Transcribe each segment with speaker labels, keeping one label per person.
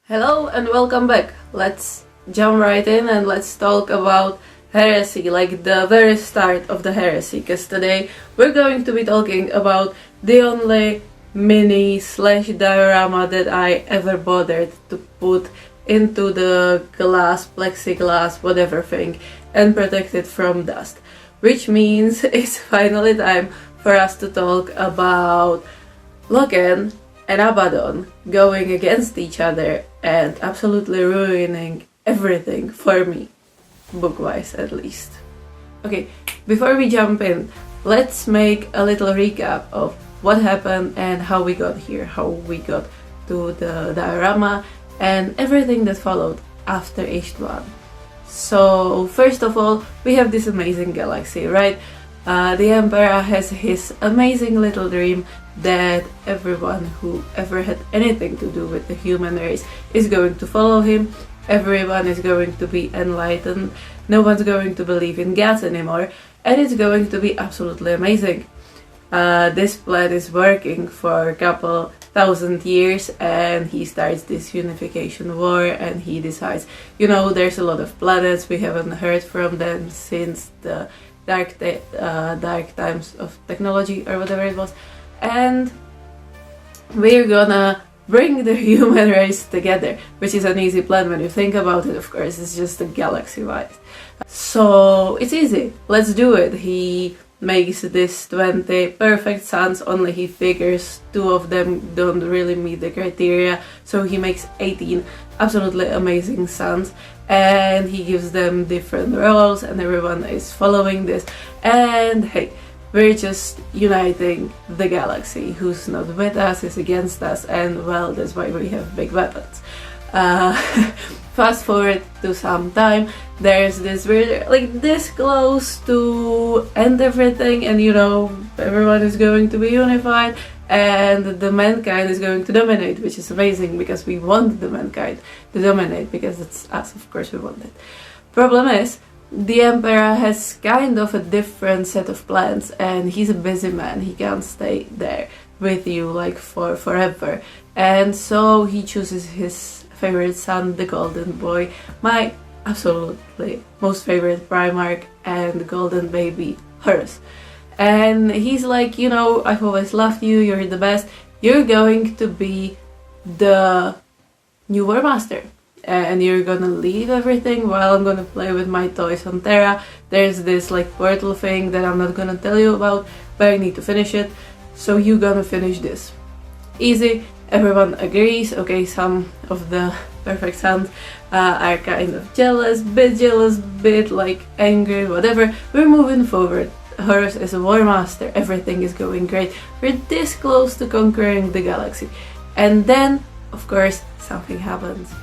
Speaker 1: Hello and welcome back. Let's jump right in and let's talk about heresy, like the very start of the heresy, because today we're going to be talking about the only mini slash diorama that I ever bothered to put into the glass, plexiglass, whatever thing, and protect it from dust. Which means it's finally time for us to talk about Loken and Abaddon going against each other and absolutely ruining everything for me, book-wise at least. Okay, before we jump in, let's make a little recap of what happened and how we got here, how we got to the diorama and everything that followed after Istvaan. So first of all, we have this amazing galaxy, right? The Emperor has his amazing little dream that everyone who ever had anything to do with the human race is going to follow him. Everyone is going to be enlightened. No one's going to believe in gods anymore, and it's going to be absolutely amazing. This plan is working for a couple thousand years, and he starts this unification war, and he decides, there's a lot of planets, we haven't heard from them since the dark times of technology or whatever it was, and we're gonna bring the human race together, which is an easy plan when you think about it. Of course, it's just a galaxy-wide, so it's easy, let's do it. He makes this 20 perfect sons, only he figures 2 of them don't really meet the criteria, so he makes 18 absolutely amazing sons, and he gives them different roles, and everyone is following this, and hey, we're just uniting the galaxy. Who's not with us is against us, and well, that's why we have big weapons. Fast forward to some time, there's this weird, like this close to end everything, and everyone is going to be unified, and the mankind is going to dominate, which is amazing because we want the mankind to dominate, because it's us, of course we want it. Problem is, the Emperor has kind of a different set of plans, and he's a busy man. He can't stay there with you like for forever, and so he chooses his favorite son, the golden boy, my absolutely most favorite Primarch and golden baby, Horus. And he's like, I've always loved you, you're the best, you're going to be the new War Master, and you're gonna leave everything while I'm gonna play with my toys on Terra. There's this like portal thing that I'm not gonna tell you about, but I need to finish it, so you're gonna finish this. Easy, everyone agrees. Okay, some of the perfect sons are kind of jealous, bit like angry, whatever. We're moving forward. Horus is a War Master, everything is going great. We're this close to conquering the galaxy. And then, of course, something happens.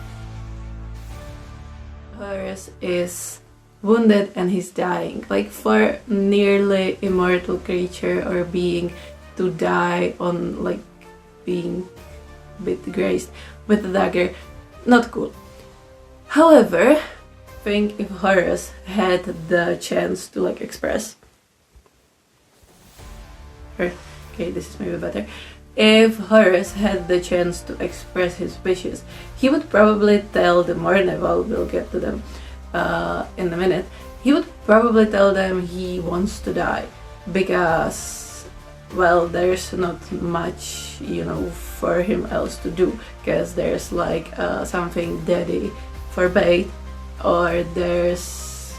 Speaker 1: Horus is wounded and he's dying. Like, for nearly immortal creature or being to die on like being a bit grazed with a dagger, not cool. However, I think if Horus had the chance to like express, okay, this is maybe better. If Horus had the chance to express his wishes, he would probably tell the Mournival, we'll get to them in a minute, he would probably tell them he wants to die, because, well, there's not much, for him else to do, because there's like something daddy forbade, or there's,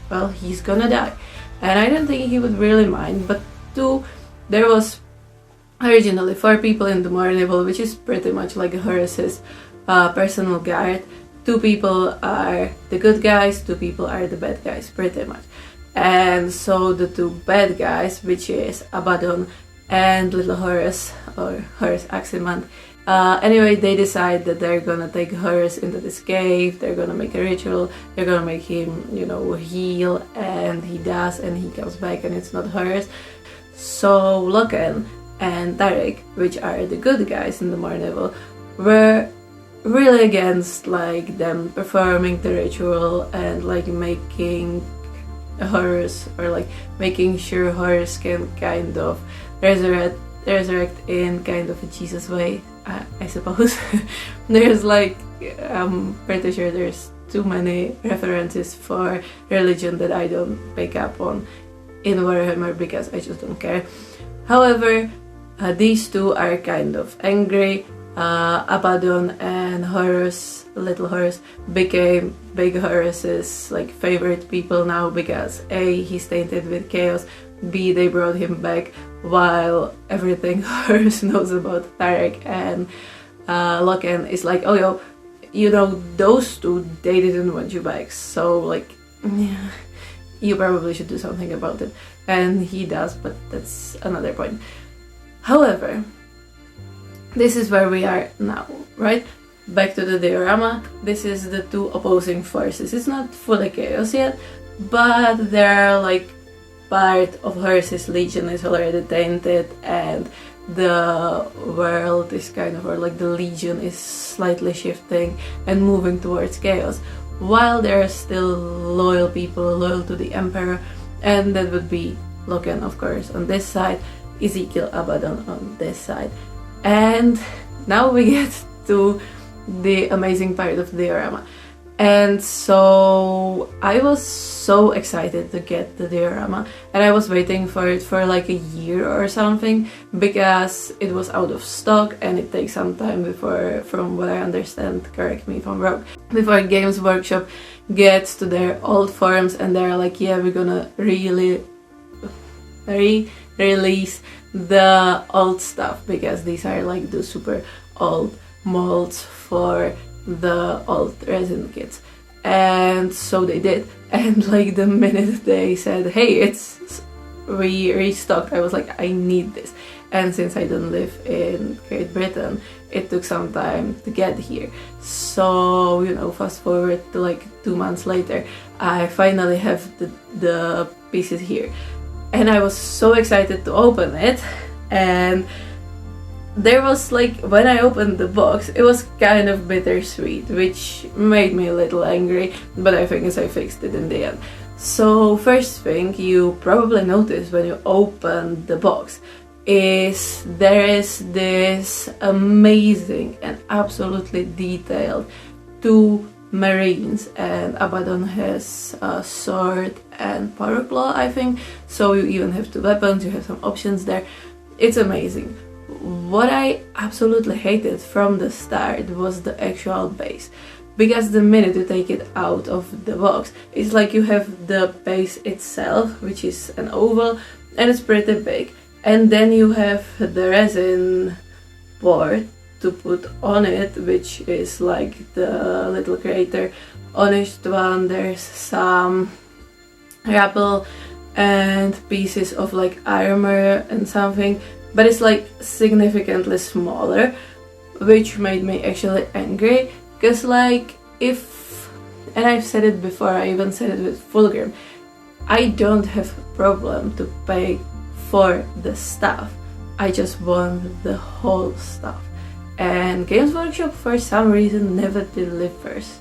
Speaker 1: well, he's gonna die. And I don't think he would really mind, but 2, there was originally 4 people in the Mournival, which is pretty much like Horus's personal guard. 2 people are the good guys, 2 people are the bad guys, pretty much. And so the 2 bad guys, which is Abaddon and little Horus, or Horus Aximand, anyway, they decide that they're gonna take Horus into this cave, they're gonna make a ritual, they're gonna make him, heal, and he does, and he comes back, and it's not Horus. So Loken and Tarek, which are the good guys in the Mournival, were really against like them performing the ritual and like making Horus, or like making sure Horus can kind of resurrect in kind of a Jesus way, I suppose. There's like I'm pretty sure there's too many references for religion that I don't pick up on in Warhammer because I just don't care. However, these two are kind of angry. Abaddon and Horus, little Horus, became big Horus's like favorite people now because A, he's tainted with chaos, B, they brought him back, while everything Horus knows about Tarek and Loken is like, oh yo, you know, those two, they didn't want you back, so like, yeah, you probably should do something about it. And he does, but that's another point. However, this is where we are now, right? Back to the diorama. This is the two opposing forces. It's not fully chaos yet, but they're like part of Horus's legion is already tainted, and the world is kind of, or like the legion is slightly shifting and moving towards chaos, while there are still loyal people loyal to the Emperor, and that would be Loken, of course, on this side, Ezekyle, Abaddon on this side. And now we get to the amazing part of the diorama. And so I was so excited to get the diorama, and I was waiting for it for like a year or something because it was out of stock and it takes some time before, from what I understand, correct me if I'm wrong, before Games Workshop gets to their old forms and they're like, yeah, we're gonna really re-release the old stuff, because these are like the super old molds for the old resin kits. And so they did, and like the minute they said, hey, it's we restocked, I was like, I need this. And since I don't live in Great Britain, it took some time to get here. So, you know, fast forward to like 2 months later, I finally have the pieces here. And I was so excited to open it, and there was like, when I opened the box, it was kind of bittersweet, which made me a little angry, but I think I fixed it in the end. So first thing you probably notice when you open the box is there is this amazing and absolutely detailed 2 Marines, and Abaddon has a sword and power claw, I think, so you even have 2 weapons, you have some options there. It's amazing. What I absolutely hated from the start was the actual base, because the minute you take it out of the box, it's like you have the base itself, which is an oval, and it's pretty big, and then you have the resin board to put on it, which is like the little crater on Istvaan. There's some rubble and pieces of like armor and something, but it's like significantly smaller, which made me actually angry, because like, if, and I've said it before, I even said it with Fulgrim, I don't have a problem to pay for the stuff, I just want the whole stuff. And Games Workshop for some reason never delivers.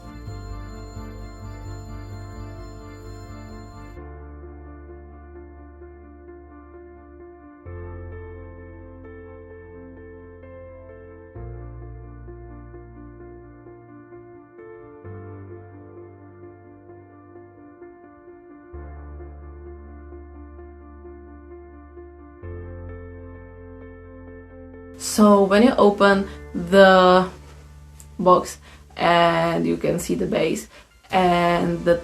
Speaker 1: So when you open the box and you can see the base and the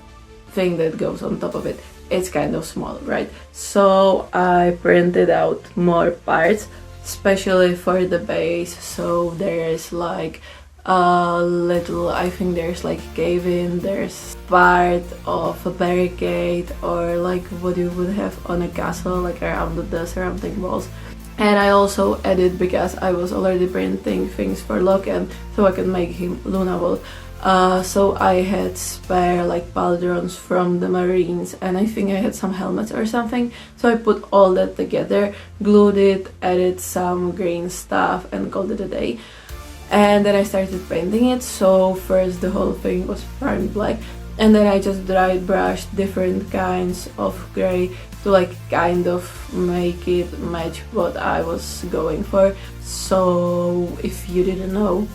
Speaker 1: thing that goes on top of it, it's kind of small, right? So I printed out more parts, especially for the base. So there's like a little, I think there's like cave in, there's part of a barricade, or like what you would have on a castle, like around the surrounding walls. And I also added, because I was already printing things for Loken, so I can make him Mournival. So I had spare like pauldrons from the Marines, and I think I had some helmets or something. So I put all that together, glued it, added some green stuff, and called it a day. And then I started painting it. So first the whole thing was primed black, and then I just dry brushed different kinds of grey to like kind of make it match what I was going for. So if you didn't know,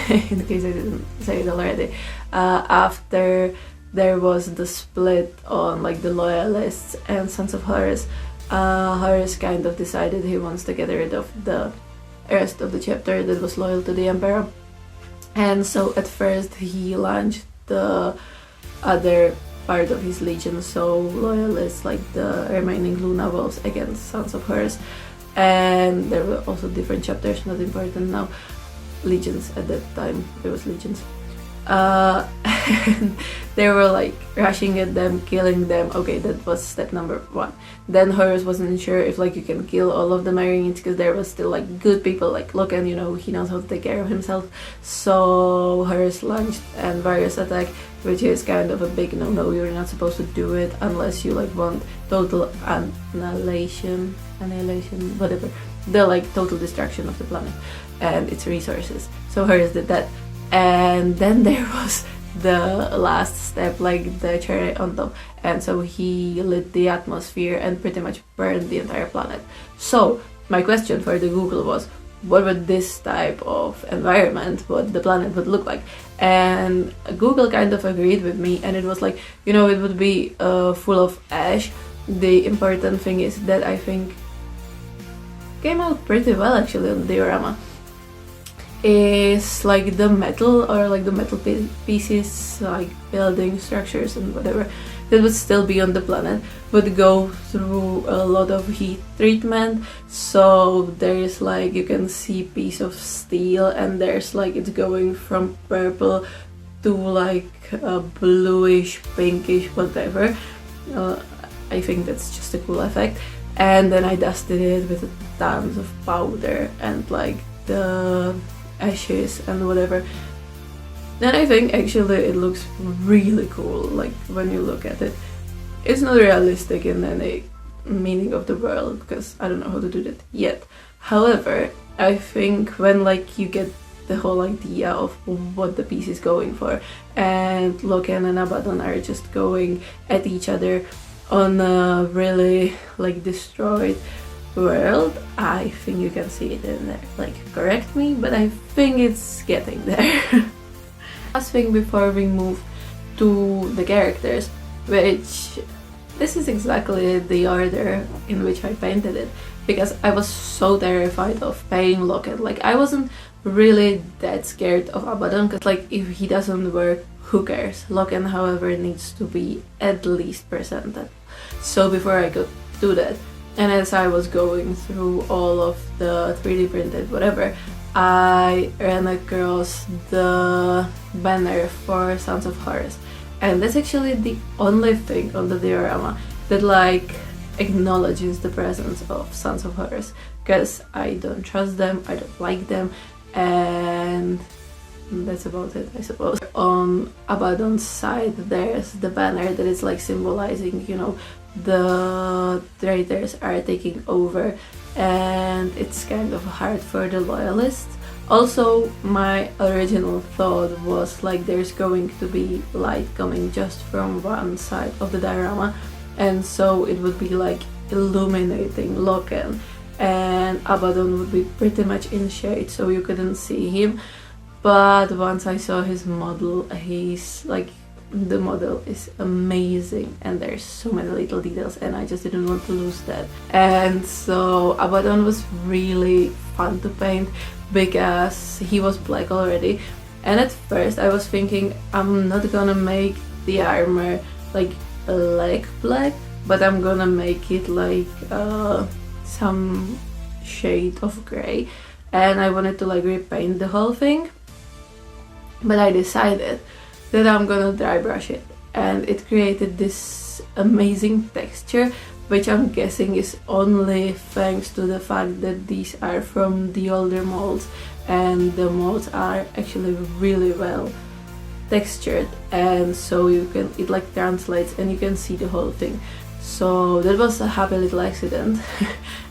Speaker 1: in case I didn't say it already, after there was the split on like the loyalists and Sons of Horus, Horus kind of decided he wants to get rid of the rest of the chapter that was loyal to the Emperor. And so at first he launched the other part of his legion, so loyalists like the remaining Luna Wolves against Sons of Horus. And there were also different chapters, not important now. Legions at that time, there was legions. And they were like rushing at them, killing them. Okay, that was step number 1. Then Horus wasn't sure if like you can kill all of the Marines, because there was still like good people like Loken, you know, he knows how to take care of himself. So Horus launched an various attack, which is kind of a big no-no. You're not supposed to do it unless you like want total annihilation, whatever, the like total destruction of the planet and its resources. So Horus did that. And then there was the last step, like the cherry on top, and so he lit the atmosphere and pretty much burned the entire planet. So my question for the Google was, what would this type of environment, what the planet would look like? And Google kind of agreed with me, and it was like, you know, it would be full of ash. The important thing is that I think came out pretty well actually on the diorama, is like the metal, or like the metal pieces, like building structures and whatever, that would still be on the planet, would go through a lot of heat treatment. So there is like, you can see piece of steel, and there's like it's going from purple to like a bluish, pinkish, whatever. I think that's just a cool effect. And then I dusted it with tons of powder and like the ashes and whatever. Then I think actually it looks really cool, like when you look at it. It's not realistic in any meaning of the word, because I don't know how to do that yet. However, I think when like you get the whole idea of what the piece is going for, and Loken and Abaddon are just going at each other on a really like destroyed world, I think you can see it in there. Like, correct me, but I think it's getting there. Last thing before we move to the characters, which this is exactly the order in which I painted it, because I was so terrified of painting Loken. Like, I wasn't really that scared of Abaddon, because like if he doesn't work, who cares? Loken, however, needs to be at least presented. So before I could do that, and as I was going through all of the 3D printed whatever, I ran across the banner for Sons of Horus. And that's actually the only thing on the diorama that like acknowledges the presence of Sons of Horus, because I don't trust them, I don't like them, and that's about it, I suppose. On Abaddon's side, there's the banner that is like symbolizing, you know, the traitors are taking over, and it's kind of hard for the loyalists. Also, my original thought was like there's going to be light coming just from one side of the diorama, and so it would be like illuminating Loken, and Abaddon would be pretty much in shade, so you couldn't see him. But once I saw his model, he's like, the model is amazing, and there's so many little details, and I just didn't want to lose that. And so Abaddon was really fun to paint because he was black already, and at first I was thinking I'm not gonna make the armor like leg black, but I'm gonna make it like some shade of gray, and I wanted to like repaint the whole thing, but I decided that I'm gonna dry brush it, and it created this amazing texture, which I'm guessing is only thanks to the fact that these are from the older molds, and the molds are actually really well textured, and so you can, it like translates and you can see the whole thing. So that was a happy little accident,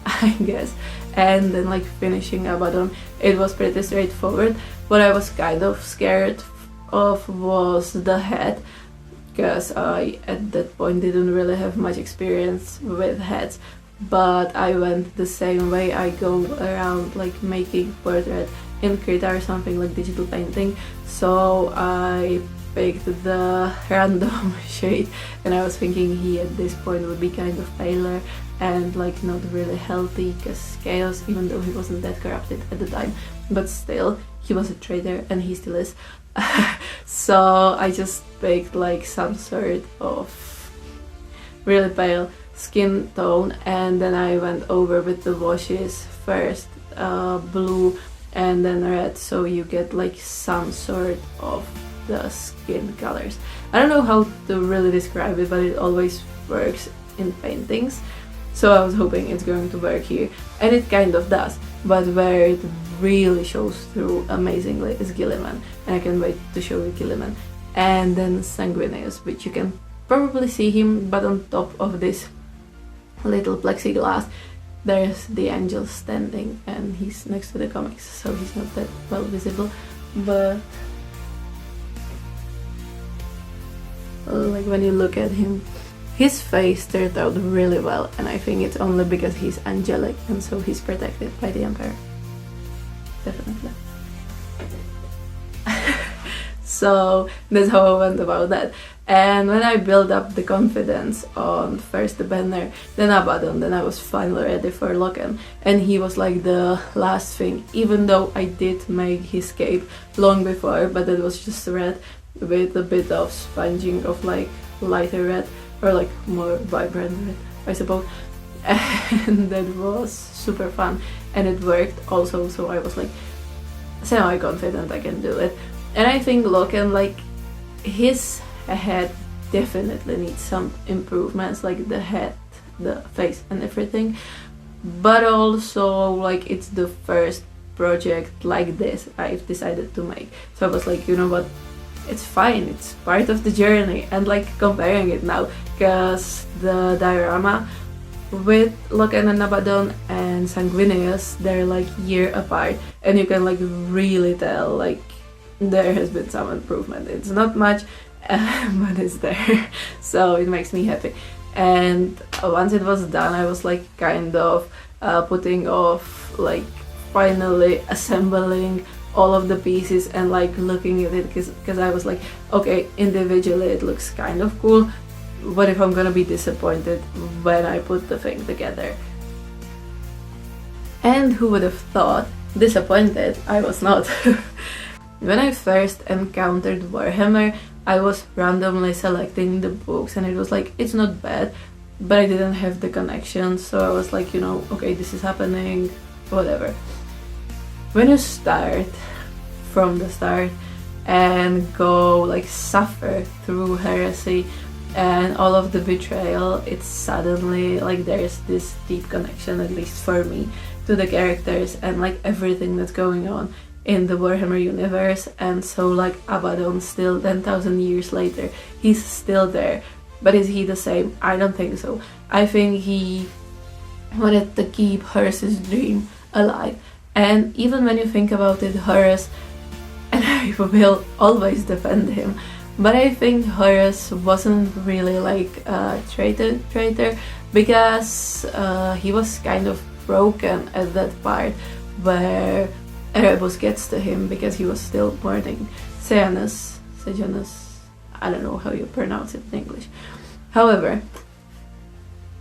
Speaker 1: I guess. And then like finishing Abaddon, it was pretty straightforward. What I was kind of scared of was the head, because I at that point didn't really have much experience with heads, but I went the same way I go around like making portrait in Krita or something, like digital painting. So I picked the random shade, and I was thinking he at this point would be kind of paler and like not really healthy, because chaos, even though he wasn't that corrupted at the time, but still he was a traitor, and he still is. So I just picked like some sort of really pale skin tone, and then I went over with the washes first, blue and then red, so you get like some sort of the skin colors. I don't know how to really describe it, but it always works in paintings, so I was hoping it's going to work here, and it kind of does. But where it really shows through amazingly is Gilliman, and I can't wait to show you Gilliman. And then Sanguinius, which you can probably see him, but on top of this little plexiglass there's the angel standing, and he's next to the comics, so he's not that well visible, but like when you look at him, his face turned out really well, and I think it's only because he's angelic, and so he's protected by the Emperor. Definitely. So that's how I went about that. And when I built up the confidence on first the banner, then Abaddon, then I was finally ready for Loken, and he was like the last thing, even though I did make his cape long before, but that was just red with a bit of sponging of like lighter red, or like more vibrant red, I suppose. And that was super fun, and it worked also, so I was like semi-confident I can do it. And I think Loken, like, his head definitely needs some improvements, like the head, the face and everything, but also like it's the first project like this I've decided to make, so I was like, you know what, it's fine, it's part of the journey. And like comparing it now, because the diorama with Loken and Abaddon and Sanguinius, they're like year apart, and you can like really tell like there has been some improvement. It's not much, but it's there, so it makes me happy. And once it was done, I was like kind of putting off like finally assembling all of the pieces and like looking at it, because I was like, okay, individually it looks kind of cool, what if I'm gonna be disappointed when I put the thing together? And who would have thought, disappointed I was not. When I first encountered Warhammer, I was randomly selecting the books, and it was like, it's not bad, but I didn't have the connection, so I was like, you know, okay, this is happening, whatever. When you start from the start and go like suffer through heresy and all of the betrayal, it's suddenly like there's this deep connection, at least for me, to the characters and like everything that's going on in the Warhammer universe. And so like Abaddon, still 10,000 years later, he's still there, but is he the same? I don't think so. I think he wanted to keep Horus's dream alive, and even when you think about it, Horus, and I will always defend him, but I think Horus wasn't really like a traitor, because he was kind of broken at that part where Erebus gets to him, because he was still mourning Sejanus, I don't know how you pronounce it in English. However,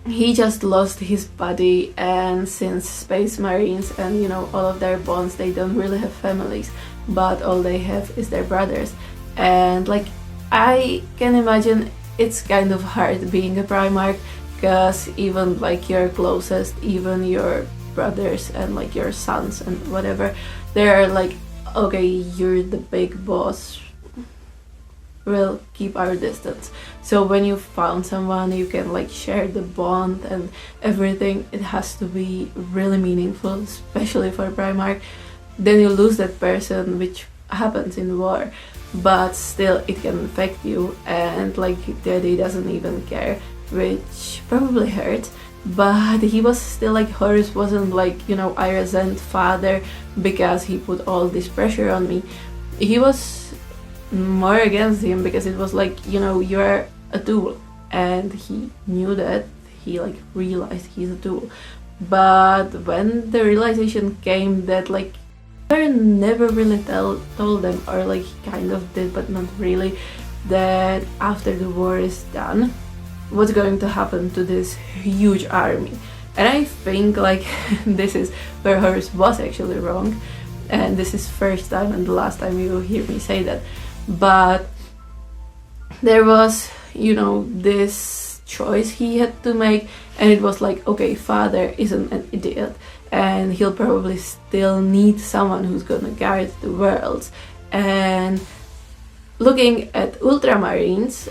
Speaker 1: he just lost his body, and since Space Marines and you know all of their bonds, they don't really have families, but all they have is their brothers. And like I can imagine it's kind of hard being a Primarch, because even like your closest, even your brothers and like your sons and whatever, they're like, okay, you're the big boss, we'll keep our distance. So when you found someone you can like share the bond and everything, it has to be really meaningful, especially for Primarch. Then you lose that person, which happens in war, but still it can affect you, and like Daddy doesn't even care, which probably hurts. But he was still like, Horus wasn't like, you know, I resent father because he put all this pressure on me. He was more against him because it was like, you know, you're a tool, and he knew that, he like realized he's a tool. But when the realization came that like never really told them, or like he kind of did but not really, that after the war is done, what's going to happen to this huge army. And I think like this is where Horus was actually wrong, and this is first time and the last time you will hear me say that. But there was, you know, this choice he had to make, and it was like, okay, father isn't an idiot, and he'll probably still need someone who's gonna guide the worlds. And looking at Ultramarines,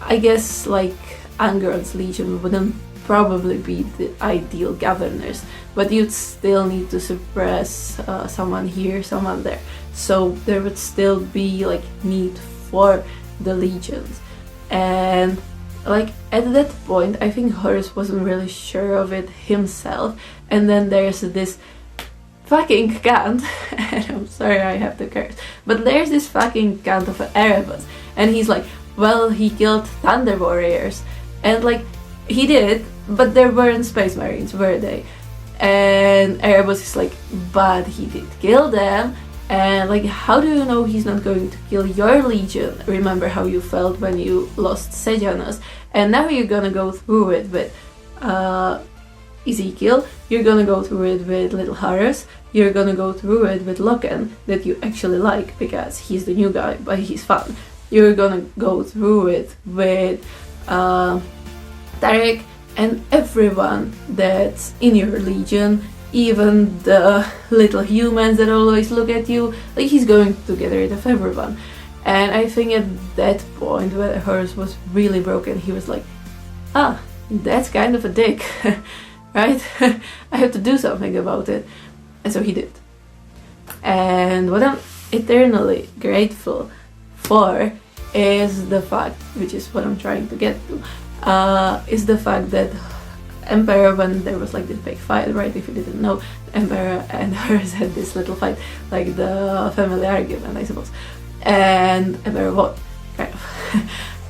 Speaker 1: I guess like Angron's Legion wouldn't probably be the ideal governors, but you'd still need to suppress someone here, someone there. So there would still be like need for the legions. And like at that point, I think Horus wasn't really sure of it himself. And then there's this fucking cunt, and I'm sorry I have to curse, but there's this fucking cunt of an Erebus, and he's like, well, he killed Thunder Warriors. And like, he did, but there weren't Space Marines, were they? And Erebus is like, but he did kill them, and like, how do you know he's not going to kill your legion? Remember how you felt when you lost Sejanus, and now you're gonna go through it with Ezekyle, you're gonna go through it with Little Horus, you're gonna go through it with Loken, that you actually like because he's the new guy, but he's fun. You're gonna go through it with Tarek and everyone that's in your legion, even the little humans that always look at you, like he's going to get rid of everyone. And I think at that point when Horus was really broken, he was like, ah, that's kind of a dick, right? I have to do something about it. And so he did. And what I'm eternally grateful for is the fact, which is what I'm trying to get to, is the fact that Emperor, when there was like this big fight, right, if you didn't know, Emperor and Horus had this little fight, like the family argument, I suppose, and Emperor won, kind of.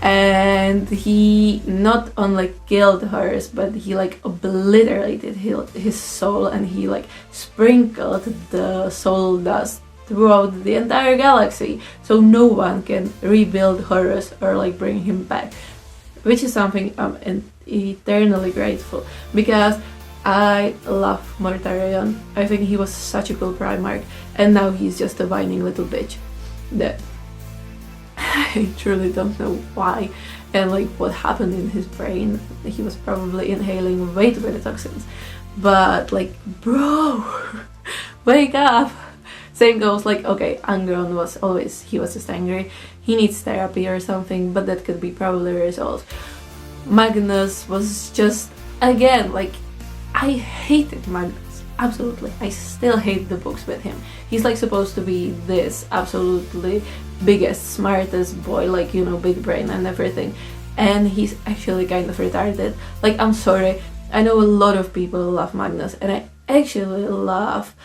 Speaker 1: And he not only killed Horus, but he like obliterated his soul, and he like sprinkled the soul dust throughout the entire galaxy, so no one can rebuild Horus or like bring him back, which is something I'm eternally grateful, because I love Mortarion. I think he was such a cool Primarch, and now he's just a whining little bitch that I truly don't know why and like what happened in his brain. He was probably inhaling way too many toxins, but like, bro, wake up. Same goes like, okay, Angron was just angry, he needs therapy or something, but that could be probably resolved. Magnus was just, again, like, I hated Magnus, absolutely. I still hate the books with him. He's like supposed to be this absolutely biggest, smartest boy, like, you know, big brain and everything, and he's actually kind of retarded. Like, I'm sorry, I know a lot of people love Magnus, and I actually love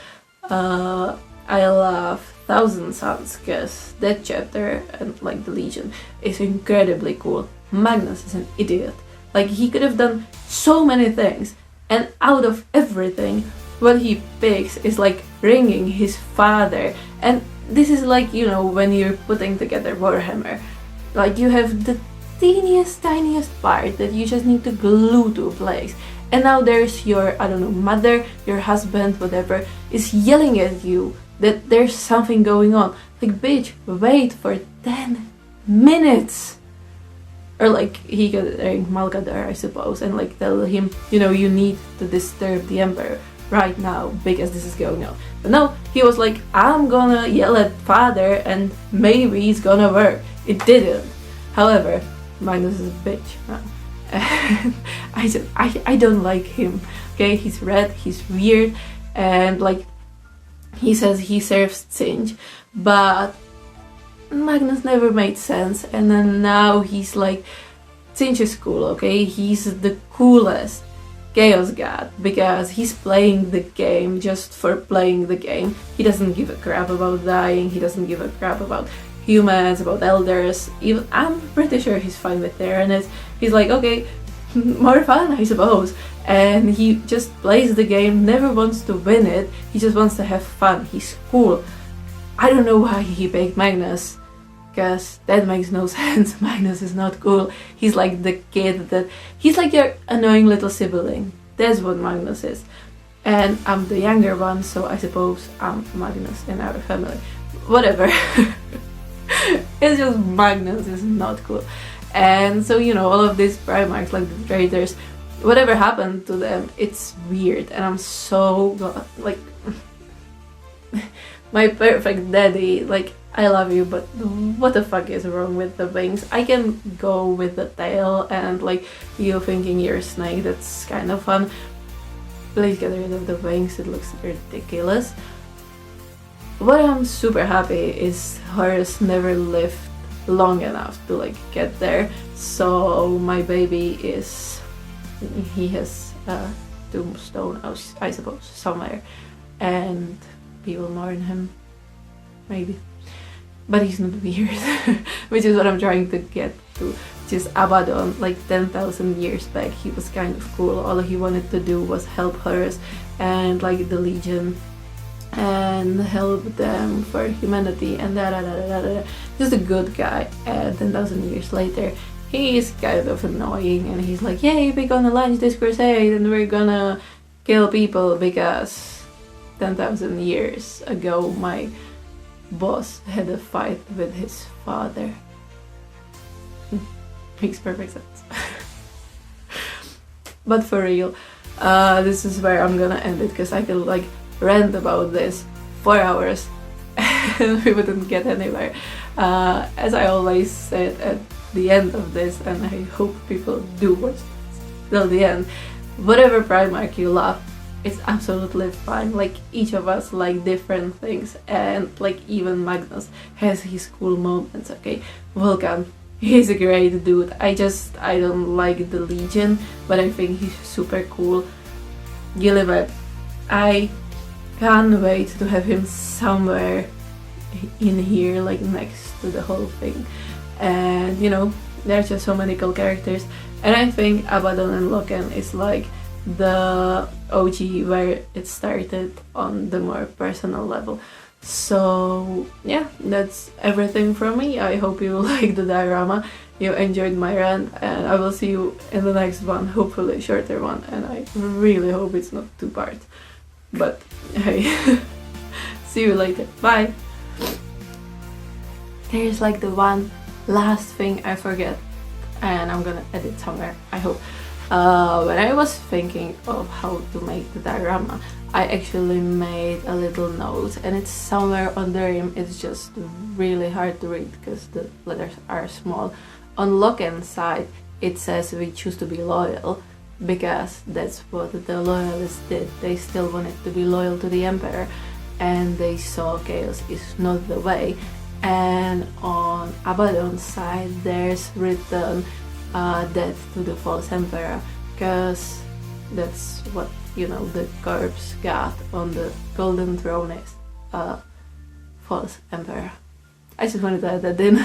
Speaker 1: Thousand Suns, because that chapter and like the Legion is incredibly cool. Magnus is an idiot. Like, he could have done so many things, and out of everything, what he picks is like ringing his father. And this is like, you know, when you're putting together Warhammer, like you have the teeniest, tiniest part that you just need to glue to a place. And now there's your, I don't know, mother, your husband, whatever, is yelling at you that there's something going on. Like, bitch, wait for 10 minutes. Or like, he could ring Malgadar, I suppose, and like tell him, you know, you need to disturb the Emperor right now because this is going on. But no, he was like, I'm gonna yell at father and maybe it's gonna work. It didn't. However, Magnus is a bitch. No. I don't like him. Okay, he's red, he's weird, and like, he says he serves Tsinch, but Magnus never made sense. And then now he's like, Tsinch is cool, okay? He's the coolest Chaos God because he's playing the game just for playing the game. He doesn't give a crap about dying, he doesn't give a crap about humans, about elders. Even I'm pretty sure he's fine with Tyranids. He's like, okay, more fun, I suppose. And he just plays the game, never wants to win it, he just wants to have fun, he's cool. I don't know why he picked Magnus, because that makes no sense. Magnus is not cool. He's like the kid that... He's like your annoying little sibling. That's what Magnus is. And I'm the younger one, so I suppose I'm Magnus in our family. Whatever. It's just Magnus is not cool. And so, you know, all of these Primarchs, like the traitors, whatever happened to them, it's weird. And I'm so... like... my perfect daddy, like, I love you, but what the fuck is wrong with the wings? I can go with the tail and like you thinking you're a snake, that's kind of fun. Please get rid of the wings, it looks ridiculous. What I'm super happy is Horus never lived long enough to like get there. So my baby is... he has a tombstone, I suppose, somewhere. And we will mourn him, maybe. But he's not weird, which is what I'm trying to get to, which is Abaddon, like 10,000 years back. He was kind of cool, all he wanted to do was help Horus and like the Legion and help them for humanity and just a good guy. And 10,000 years later, he's kind of annoying and he's like, yay, we're gonna launch this crusade and we're gonna kill people because 10,000 years ago my boss had a fight with his father. Makes perfect sense. But for real, this is where I'm gonna end it, because I could like rant about this for hours and we wouldn't get anywhere. As I always said at the end of this, and I hope people do watch this till the end, whatever Primarch you love, it's absolutely fine. Like, each of us like different things, and like even Magnus has his cool moments, okay? Vulcan, he's a great dude. I don't like the Legion, but I think he's super cool. Gilliman, I can't wait to have him somewhere in here, like next to the whole thing. And you know, there's just so many cool characters, and I think Abaddon and Loken is like the OG where it started on the more personal level. So yeah, that's everything from me. I hope you liked the diorama, you enjoyed my rant, and I will see you in the next one, hopefully a shorter one, and I really hope it's not 2 parts. But hey, see you later, bye! There's like the one last thing I forget, and I'm gonna edit somewhere, I hope. When I was thinking of how to make the diorama, I actually made a little note, and it's somewhere on the rim. It's just really hard to read because the letters are small. On Loken's side, it says we choose to be loyal, because that's what the loyalists did. They still wanted to be loyal to the Emperor, and they saw chaos is not the way. And on Abaddon's side, there's written death to the false emperor, because that's what, you know, the corpse got on the golden throne is false emperor. I just wanted to add that in.